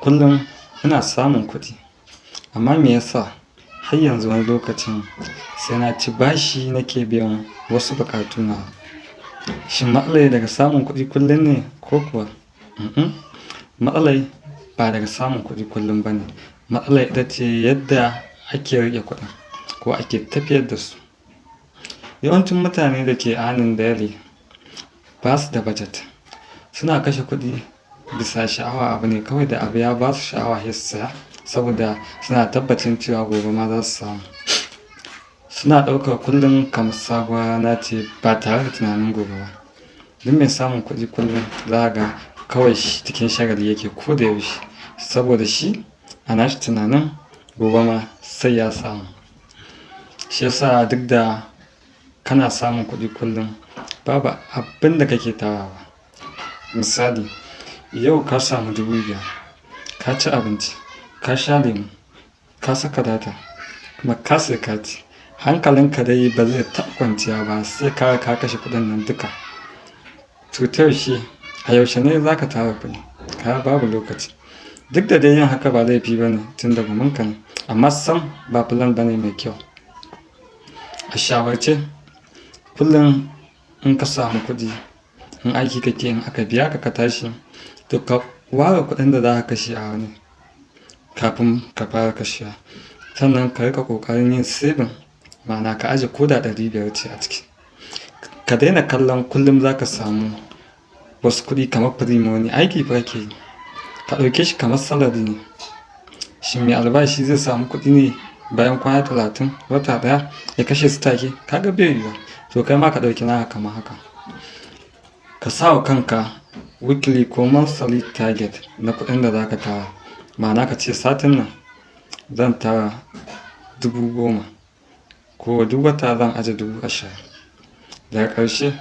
Kullum ina samun kuɗi, amma me yasa har yanzu wani lokacin sai na ci bashi nake biyan wasu buƙatuna? Shin matsalar daga samun kuɗi kullum ne ko kuwa? Matsalar ba daga samun kuɗi kullum ba ne. Matsalar ita ce yadda ake riƙe kuɗin ko ake tafiyar da su. Yawancin mutane da ke earning daily ba su da budget. Suna kashe kuɗi bisa sha'awa abu ne kawai da abu ya ba su sha'awa sai su saya saboda suna tabbacin cewa gobe ma za su samu. Suna ɗaukar kullum kamar sabuwar rana ce ba tare da tunanin gobe ba. Duk mai samun kuɗi kullum za ka ga kawai shi cikin shagali yake ko da yaushe saboda shi a nashi tunanin gobe ma sai ya samu. Shi yasa duk da kana samun kuɗi kullum babu abin da kake tarawa. Misali, yau ka samu 5,000, ka ci abinci, ka sha lemu, ka saka data kuma ka sayi kati. Hankalinka dai ba zai taɓa kwanciya ba sai ka kashe kuɗin nan duka. To ta yaushe, a yaushe ne za ka tara kuɗi? Kaga babu lokaci. Duk da dai yin haka ba laifi ba ne tun da guminka ne, amma sam ba plan ba ne mai kyau. A shawarce, kullum in ka samu kuɗi, in aiki kake in aka biya ka tashi, to ka ware kuɗin da za ka kashe a wani kafin ka fara kashewa. Sannan ka riƙa ƙoƙarin yin saving, ma'ana ka ajiye ko da 500 ce a ciki. Ka daina kallon kullum za ka samu wasu kuɗi kamar free money. Aiki fa kake yi, ka ɗauke shi kamar salary ne. Shin mai albashi zai samu kuɗi ne bayan kwana 30, wata ɗaya ya kashe su take? Ka ga bai yiwuwa. To kai ma ka ɗauki naka kamar haka. Ka sa wa kanka weekly ko monthly target na kuɗin da za ka tara. Ma'ana ka ce satin nan zan tara 10,000 ko duk wata zan ajiye 20,000. Daga ƙarshe,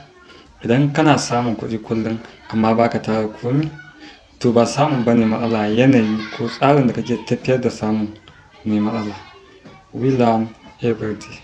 idan kana samun kuɗi kullum amma ba ka tara komai, to ba samun ba ne matsala, yanayi ko tsarin da kake tafiyar da samun ne matsala. We learn every day.